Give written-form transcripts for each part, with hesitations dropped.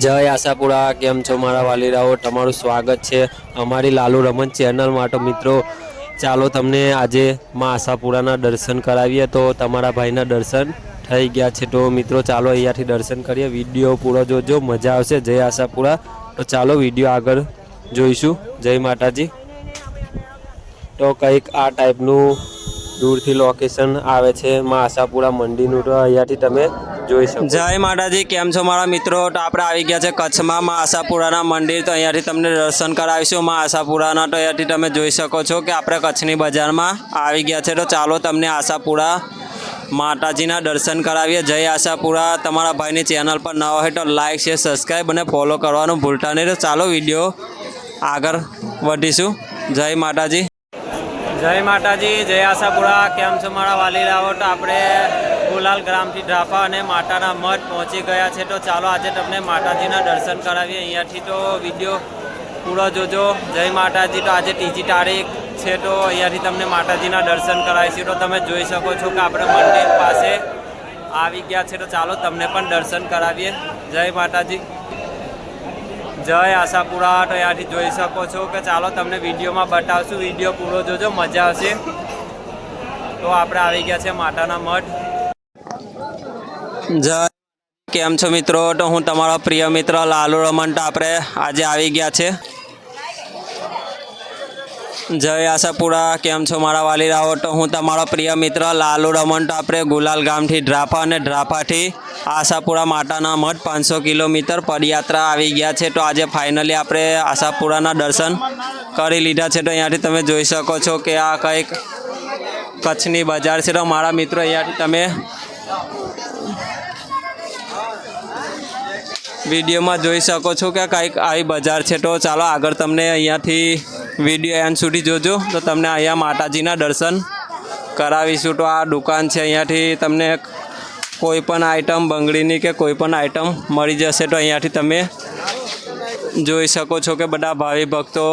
જય આશાપુરા, કેમ છો મારા વાલીરાઓ? તમારું સ્વાગત છે અમારી લાલુ રમન ચેનલ માટે. મિત્રો ચાલો તમને આજે માં આશાપુરાના દર્શન કરાવીએ. તો તમારા ભાઈના દર્શન થઈ ગયા છે. તો મિત્રો ચાલો અહીંયાથી દર્શન કરીએ. વિડીયો પૂરો જોજો, મજા આવશે. જય આશાપુરા. તો ચાલો વિડીયો આગળ જોઈશું. જય માતાજી. તો કંઈક આ ટાઈપનું દૂરથી લોકેશન આવે છે માં આશાપુરા મંદિરનું. તો અહીંયાથી તમે જોઈ શકો. જય માતાજી, કેમ છો મારા મિત્રો? તો આપણે આવી ગયા છે કચ્છમાં માં આશાપુરાના મંદિર. તો અહીંયાથી તમને દર્શન કરાવીશું માં આશાપુરાના. તો અહીંયાથી તમે જોઈ શકો છો કે આપણે કચ્છની બજારમાં આવી ગયા છે. તો ચાલો તમને આશાપુરા માતાજીના દર્શન કરાવીએ. જય આશાપુરા. તમારા ભાઈની ચેનલ પર નવા હોય તો લાઈક, શેર, સબસ્ક્રાઈબ અને ફોલો કરવાનું ભૂલતા નહીં. તો ચાલો વિડીયો આગળ વધીશું. જય માતાજી. જય માતાજી, જય આશાપુરા. કેમ છો મારા વાલીરાઓ? તો આપણે ગુલાલ ગ્રામથી ઢાફા અને માતાના મઠ પહોંચી ગયા છે. તો ચાલો આજે તમને માતાજીના દર્શન કરાવીએ. અહીંયાથી તો વિડીયો પૂરો જોજો. જય માતાજી. તો આજે ત્રીજી તારીખ છે. તો અહીંયાથી તમને માતાજીના દર્શન કરાવીશું. તો તમે જોઈ શકો છો કે આપણે મંદિર પાસે આવી ગયા છે. તો ચાલો તમને પણ દર્શન કરાવીએ. જય માતાજી, જય આશાપુરા. તો અહીંયાથી જોઈ શકો છો કે ચાલો તમને વિડીયોમાં બતાવશું. વિડીયો પૂરો જોજો, મજા આવશે. તો આપણે આવી ગયા છે માતાના મઠ. જય, કેમ છો મિત્રો? તો હું તમારો પ્રિય મિત્ર લાલુ રમન. તો આપણે આજે આવી ગયા છે. જય આશાપુરા. કેમ છો મારા વાલીરાઓ? તો હું તમારો પ્રિય મિત્ર લાલુ રમન. તો આપણે ગુલાલ ગામથી ડ્રાફા અને ડ્રાફાથી આશાપુરા માતાના મઠ 500 કિલોમીટર પદયાત્રા આવી ગયા છે. તો આજે ફાઇનલી આપણે આશાપુરાના દર્શન કરી લીધા છે. તો અહીંયાથી તમે જોઈ શકો છો કે આ કંઈક કચ્છની બજાર છે. તો મારા મિત્રો અહીંયાથી તમે વિડીયોમાં જોઈ શકો છો કે કંઈક આવી બજાર છે. તો ચાલો આગળ તમને અહીંયાથી વિડીયો એન્ડ સુધી જોજો. તો તમને અહીંયા માતાજીના દર્શન કરાવીશું. તો આ દુકાન છે. અહીંયાથી તમને કોઈ પણ આઈટમ બંગડીની કે કોઈ પણ આઈટમ મળી જશે. તો અહીંયાથી તમે જોઈ શકો છો કે બધા ભાવિ ભક્તો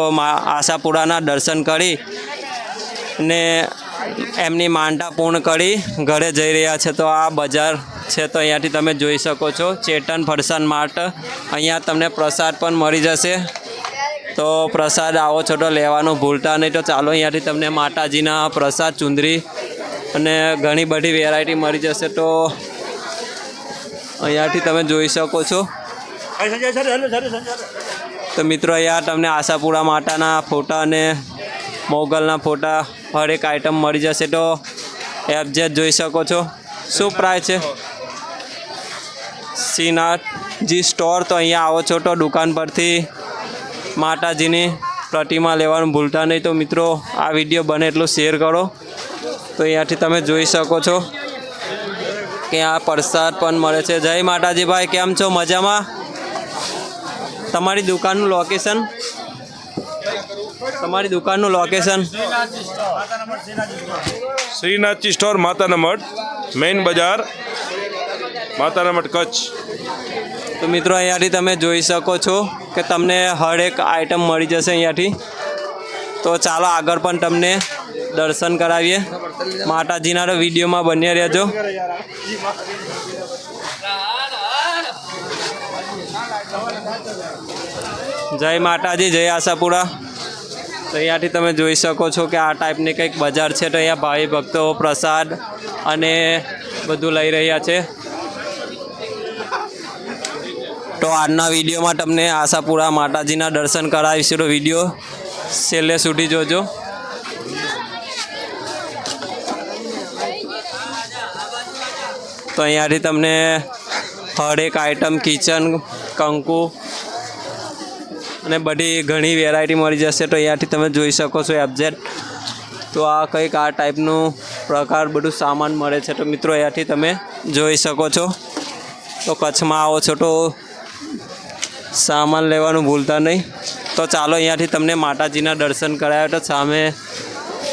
આશાપુરાના દર્શન કરી ને એમની માનતા પૂર્ણ કરી ઘરે જઈ રહ્યા છે. તો આ બજાર છે. તો અહીંયાથી તમે જોઈ શકો છો ચેતન ફરસાણ માર્ટ. અહીંયા તમને પ્રસાદ પણ મળી જશે. તો પ્રસાદ આવો છો તો લેવાનું ભૂલતા નહીં. તો ચાલો અહીંયાથી તમને માતાજીના પ્રસાદ, ચુંદરી અને ઘણી બધી વેરાયટી મળી જશે. તો અહીંયાથી તમે જોઈ શકો છો. તો મિત્રો અહીંયા તમને આશાપુરા માતાના ફોટા અને મોગલના ફોટા હર એક આઈટમ મળી જશે. તો એફજેડ જોઈ શકો છો. શું પ્રાઇસ છે? શ્રીનાથજી સ્ટોર. તો અહીંયા આવો છો તો દુકાન પરથી માતાજીની પ્રતિમા લેવાનું ભૂલતા નહીં. તો મિત્રો આ વિડીયો બને એટલો શેર કરો. તો અહીંયાથી તમે જોઈ શકો છો કે આ પ્રસાદ પણ મળે છે. જય માતાજી ભાઈ, કેમ છો? મજામાં? તમારી દુકાનનું લોકેશન? તમારી દુકાનનું લોકેશન? શ્રીનાથજી સ્ટોર, માતાના મઠ, મેઇન બજાર, માતાના મઠ, કચ્છ. તો મિત્રો અહીંયાથી તમે જોઈ શકો છો કે તમને હર એક આઈટમ મળી જશે અહીંયાથી. તો ચાલો આગળ પણ તમને દર્શન કરાવીએ માતાજીના. વિડીયોમાં બન્યા રહેજો. જય માતાજી, જય આશાપુરા. તો અહીંયાથી તમે જોઈ શકો છો કે આ ટાઈપની કંઈક બજાર છે. તો અહીંયા ભાવિ ભક્તો પ્રસાદ અને બધું લઈ રહ્યા છે. તો આજના વિડીયોમાં તમને આશાપુરા માતાજીના દર્શન કરાવીશું. તો વિડીયો છેલ્લે સુધી જોજો. તો અહીંયાથી તમને હર એક આઈટમ, કિચન, કંકુ અને બધી ઘણી વેરાયટી મળી જશે. તો અહીંયાથી તમે જોઈ શકો છો એફજેડ. તો આ કંઈક આ ટાઈપનું પ્રકાર બધું સામાન મળે છે. તો મિત્રો અહીંયાથી તમે જોઈ શકો છો. તો કચ્છમાં આવો છો તો સામાન લેવાનું ભૂલતા નહીં. તો ચાલો અહીંયાથી તમને માતાજીના દર્શન કરાવ્યા. તો સામે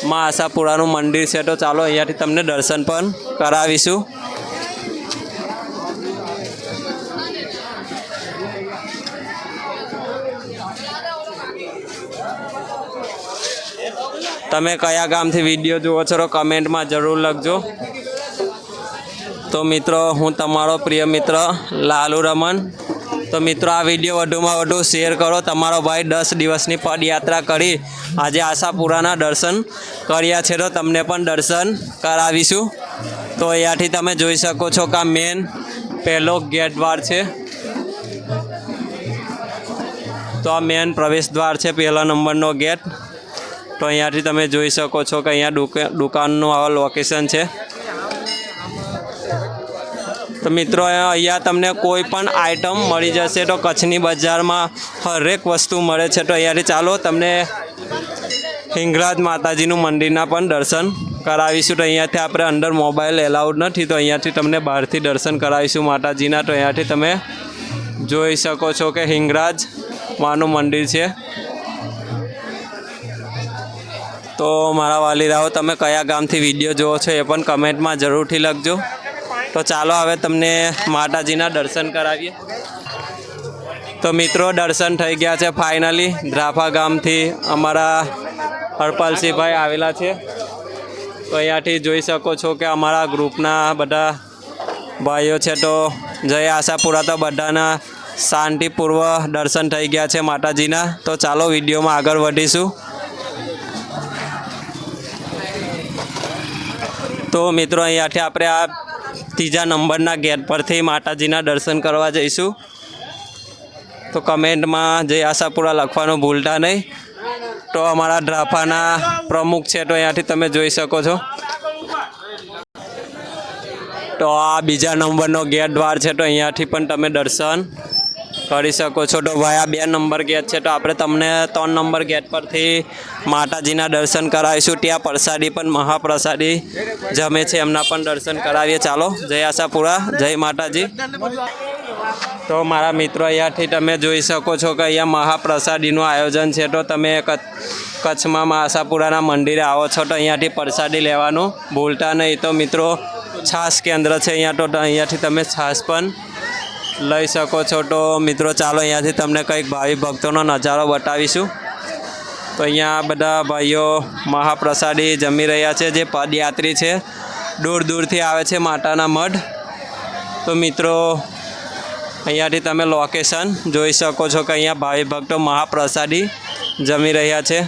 માં આશાપુરાનું મંદિર છે. તો ચાલો અહીંયાથી તમને દર્શન પણ કરાવીશું. તમે કયા ગામથી વિડીયો જુઓ છો તો કમેન્ટમાં જરૂર લખજો. તો મિત્રો હું તમારો પ્રિય મિત્ર લાલુ રમન. તો મિત્રો આ વિડીયો વધુમાં વધુ શેર કરો. તમારો ભાઈ 10 દિવસની પદયાત્રા કરી આજે આશાપુરાના દર્શન કર્યા છે, તો તમને પણ દર્શન કરાવીશું. તો અહીંયાથી તમે જોઈ શકો છો કે આ મેન પહેલો ગેટ દ્વાર છે. તો આ મેન પ્રવેશ દ્વાર છે, પહેલા નંબરનો ગેટ. તો અહીંયાથી તમે જોઈ શકો છો કે અહીંયા દુકાનનું આ લોકેશન છે. તો મિત્રો અહીંયા તમને કોઈ પણ આઈટમ મળી જશે. તો કચ્છની બજારમાં હરેક વસ્તુ મળે છે. તો અહીંયાથી ચાલો તમને હિંગળાજ માતાજીનું મંદિરના પણ દર્શન કરાવીશું. તો અહીંયાથી આપણે અંદર મોબાઈલ એલાઉડ નથી, તો અહીંયાથી તમને બહારથી દર્શન કરાવીશું માતાજીના. તો અહીંયાથી તમે જોઈ શકો છો કે હિંગળાજ માનું મંદિર છે. તો મારા વાલીરાઓ, તમે કયા ગામથી વિડીયો જુઓ છો એ પણ કમેન્ટમાં જરૂરથી લખજો. તો ચાલો હવે તમને માતાજીના દર્શન કરાવીએ. તો મિત્રો દર્શન થઈ ગયા છે ફાઇનલી. ધ્રાફા ગામથી અમારા હરપાલસિંહભાઈ આવેલા છે. તો અહીંયાથી જોઈ શકો છો કે અમારા ગ્રુપના બધા ભાઈઓ છે. તો જય આશાપુરા. તો બધાના શાંતિપૂર્વ દર્શન થઈ ગયા છે માતાજીના. તો ચાલો વિડીયોમાં આગળ વધીશું. તો મિત્રો અહીંયાથી આપણે આ ત્રીજા નંબરના ગેટ પરથી માતાજીના દર્શન કરવા જઈશું. તો કમેન્ટમાં જય આશાપુરા લખવાનું ભૂલતા નહીં. તો અમારા ધ્રાફાના પ્રમુખ છે, તો અહીંયાથી તમે જોઈ શકો છો. તો આ બીજા નંબરનો ગેટ દ્વાર છે. તો અહીંયાથી પણ તમે દર્શન કરી શકો છો. તો ભાઈ આ 2 નંબર ગેટ છે. તો આપણે તમને 3 નંબર ગેટ પરથી માતાજીના દર્શન કરાવીશું. ત્યાં પ્રસાદી પણ મહાપ્રસાદી જમે છે, એમના પણ દર્શન કરાવીએ. ચાલો, જય આશાપુરા, જય માતાજી. તો મારા મિત્રો અહીંયાથી તમે જોઈ શકો છો કે અહીંયા મહાપ્રસાદીનું આયોજન છે. તો તમે કચ્છમાં આશાપુરાના મંદિરે આવો છો તો અહીંયાથી પ્રસાદી લેવાનું ભૂલતા નહીં. તો મિત્રો છાશ કેન્દ્ર છે અહીંયા. તો અહીંયાથી તમે છાશ પણ લઈ શકો છો. તો મિત્રો ચાલો અહીંયાથી તમને કંઈક ભાવિ ભક્તોનો નજારો બતાવીશું. તો અહીંયા બધા ભાઈઓ મહાપ્રસાદી જમી રહ્યા છે, જે પદયાત્રી છે, દૂર દૂરથી આવે છે માતાના મઢ. તો મિત્રો અહીંયાથી તમે લોકેશન જોઈ શકો છો કે અહીંયા ભાવિ ભક્તો મહાપ્રસાદી જમી રહ્યા છે.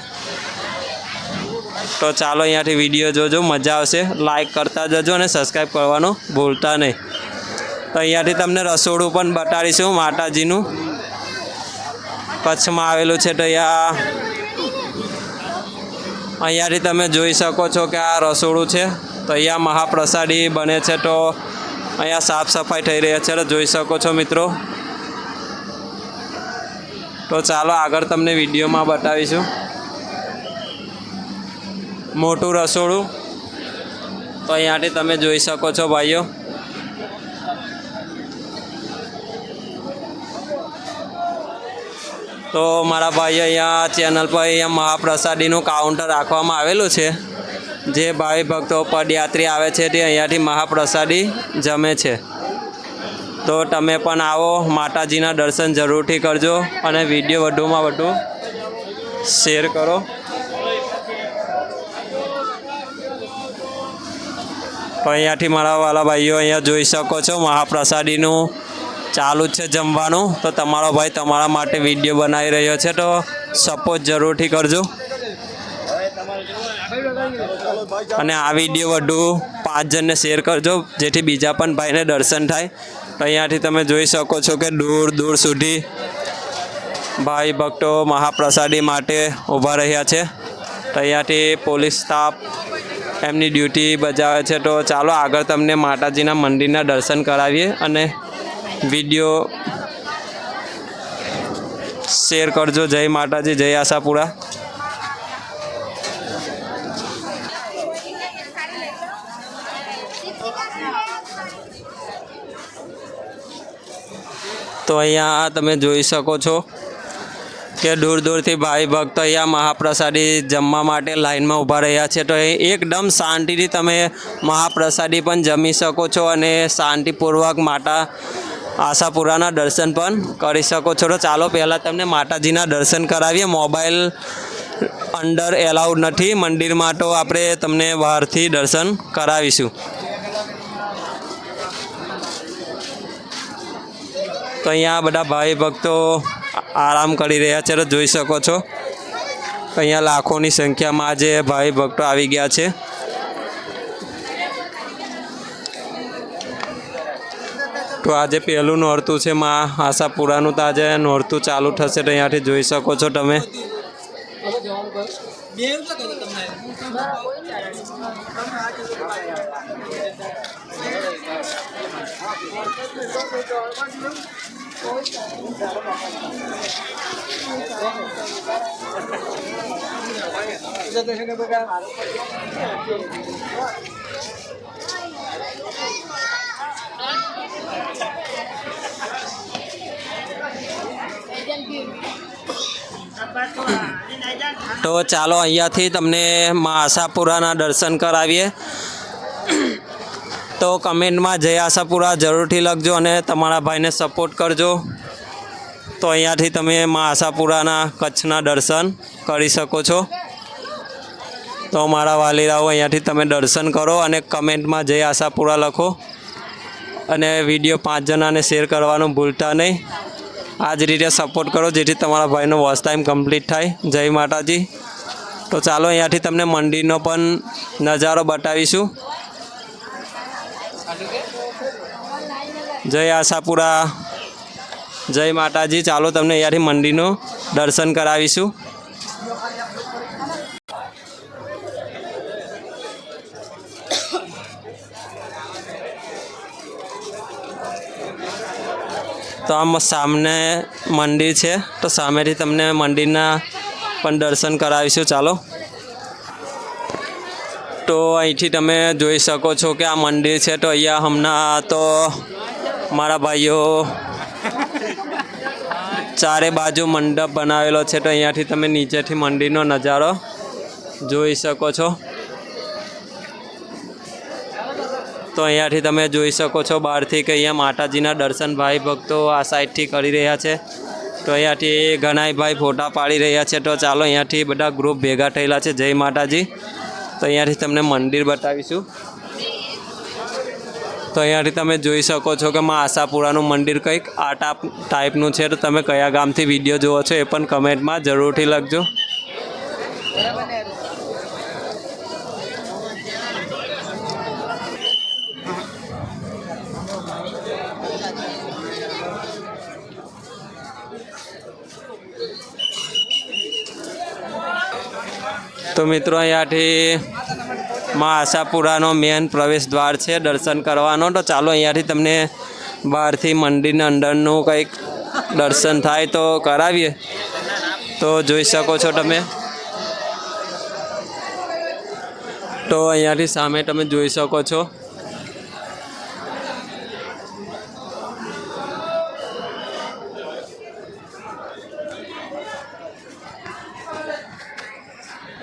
તો ચાલો અહીંયાથી વિડીયો જોજો, મજા આવશે. લાઈક કરતા જજો અને સબસ્ક્રાઈબ કરવાનું ભૂલતા નહીં. તો અહીંયાથી તમને રસોડું પણ બતાડીશું માતાજીનું. કચ્છમાં આવેલું છે. તો અહીંયાથી તમે જોઈ શકો છો કે આ રસોડું છે. તો અહીંયા મહાપ્રસાદી બને છે. તો અહીંયા સાફ સફાઈ થઈ રહી છે, તો જોઈ શકો છો મિત્રો. તો ચાલો આગળ તમને વિડીયોમાં બતાવીશું મોટું રસોડું. તો અહીંયાથી તમે જોઈ શકો છો ભાઈઓ. તો મારા ભાઈઓ અહીંયા ચેનલ પર અહીંયા મહાપ્રસાદીનું કાઉન્ટર રાખવામાં આવેલું છે. જે ભાવિ ભક્તો પદયાત્રી આવે છે તે અહીંયાથી મહાપ્રસાદી જમે છે. તો તમે પણ આવો, માતાજીના દર્શન જરૂરથી કરજો અને વિડીયો વધુમાં વધુ શેર કરો. તો અહીંયાથી મારા વાલા ભાઈઓ અહીંયા જોઈ શકો છો મહાપ્રસાદીનું ચાલુ જ છે જમવાનું. તો તમારો ભાઈ તમારા માટે વિડીયો બનાવી રહ્યો છે, તો સપોર્ટ જરૂરથી કરજો. અને આ વિડીયો વધુ 5 જણને શેર કરજો, જેથી બીજા પણ ભાઈને દર્શન થાય. તો અહીંયાથી તમે જોઈ શકો છો કે દૂર દૂર સુધી ભાઈ ભક્તો મહાપ્રસાદી માટે ઊભા રહ્યા છે. તો અહીંયાથી પોલીસ સ્ટાફ એમની ડ્યુટી બજાવે છે. તો ચાલો આગળ તમને માતાજીના મંદિરના દર્શન કરાવીએ અને વિડીયો શેર કરજો. જય માતાજી, જય આશાપુરા. તો અહીંયા તમે જોઈ શકો છો કે દૂર દૂરથી ભાઈ ભક્તો અહીંયા મહાપ્રસાદી જમવા માટે લાઈનમાં ઊભા રહ્યા છે. તો એકદમ શાંતિથી તમે મહાપ્રસાદી પણ જમી શકો છો અને શાંતિપૂર્વક માતા આશાપુરાના દર્શન પણ કરી શકો છો. તો ચાલો પહેલાં તમને માતાજીના દર્શન કરાવીએ. મોબાઈલ અંદર એલાઉડ નથી મંદિરમાં, તો આપણે તમને બહારથી દર્શન કરાવીશું. તો અહીંયા બધા ભાઈ ભક્તો આરામ કરી રહ્યા છે તો જોઈ શકો છો અહીંયા લાખોની સંખ્યામાં આજે ભાઈ ભક્તો આવી ગયા છે. તો આજે પહેલું નોરતું છે માં આશાપુરાનું, તો આજે નોરતું ચાલુ થશે તો અહીંયાથી જોઈ શકો છો તમે. તો ચાલો અહીંયાથી તમને માં આશાપુરાના દર્શન કરાવીએ. તો કમેન્ટમાં જય આશાપુરા જરૂરથી લખજો અને તમારા ભાઈને સપોર્ટ કરજો. તો અહીંયાથી તમે માં આશાપુરાના કચ્છના દર્શન કરી શકો છો. તો મારા વાલીરાઓ અહીંયાથી તમે દર્શન કરો અને કમેન્ટમાં જય આશાપુરા લખો અને વિડીયો 5 જણાને શેર કરવાનું ભૂલતા નહીં. આ જ રીતે સપોર્ટ કરો જેથી તમારા ભાઈનો વોચ ટાઈમ કમ્પ્લીટ થાય. જય માતાજી. તો ચાલો અહીંયાથી તમને મંદિરનો પણ નજારો બતાવીશું. જય આશાપુરા, જય માતાજી. ચાલો તમને અહીંયાથી મંદિરનું દર્શન કરાવીશું. તો આમ સામને મંદિર છે તો સામેથી તમને મંદિરના પણ દર્શન કરાવીશું. ચાલો. તો અહીંથી તમે જોઈ શકો છો કે આ મંદિર છે. તો અહીંયા હમણાં તો મારા ભાઈઓ ચારે બાજુ મંડપ બનાવેલો છે. તો અહીંયાથી તમે નીચેથી મંદિરનો નજારો જોઈ શકો છો. તો અહીંયાથી તમે જોઈ શકો છો બહારથી કે અહીંયા માતાજીના દર્શન ભાઈ ભક્તો આ સાઈડથી કરી રહ્યા છે. તો અહીંયાથી ઘણાય ભાઈ ફોટા પાડી રહ્યા છે. તો ચાલો અહીંયાથી બધા ગ્રુપ ભેગા થયેલા છે. જય માતાજી. તો અહીંયાથી તમને મંદિર બતાવીશું. તો અહીંયાથી તમે જોઈ શકો છો કે માં આશાપુરાનું મંદિર કંઈક આ ટાઈપનું છે. તો તમે કયા ગામથી વિડીયો જુઓ છો એ પણ કમેન્ટમાં જરૂરથી લખજો. તો મિત્રો અહીંયાથી માં આશાપુરાનો મેન પ્રવેશ દ્વાર છે દર્શન કરવાનો. તો ચાલો અહીંયાથી તમને બહારથી મંદિરના અંદરનું કંઈક દર્શન થાય તો કરાવીએ. તો જોઈ શકો છો તમે. તો અહીંયાથી સામે તમે જોઈ શકો છો.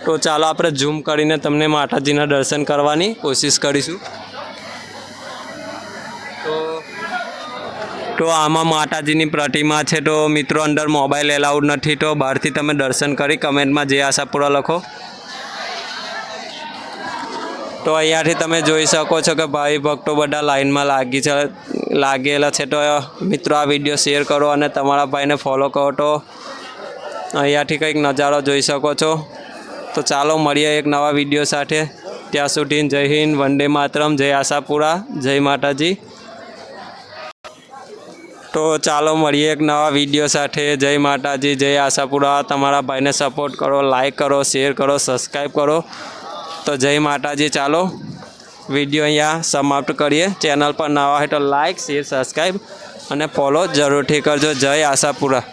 તો ચાલો આપણે ઝૂમ કરીને તમને માતાજીના દર્શન કરવાની કોશિશ કરીશું. તો આમાં માતાજીની પ્રતિમા છે. તો મિત્રો અંદર મોબાઈલ એલાઉડ નથી. તો બહારથી તમે દર્શન કરી કમેન્ટમાં જય આશાપુરા લખો. તો અહીંયાથી તમે જોઈ શકો છો કે ભાઈ ભક્તો બધા લાઈનમાં લાગેલા છે. તો મિત્રો આ વિડીયો શેર કરો અને તમારા ભાઈને ફોલો કરો. તો અહીંયાથી કંઈક નજારો જોઈ શકો છો. તો ચાલો મળીએ એક નવા વિડીયો સાથે. ત્યાં સુધી જય હિન્દ, વંદે માતરમ, જય આશાપુરા, જય માતાજી. તો ચાલો મળીએ એક નવા વિડીયો સાથે. જય માતાજી, જય આશાપુરા. તમારા ભાઈને સપોર્ટ કરો, લાઈક કરો, શેર કરો, સબસ્ક્રાઈબ કરો. તો જય માતાજી. ચાલો વિડીયો અહીંયા સમાપ્ત કરીએ. ચેનલ પર નવા હોય તો લાઈક, શેર, સબસ્ક્રાઈબ અને ફોલો જરૂરથી કરજો. જય આશાપુરા.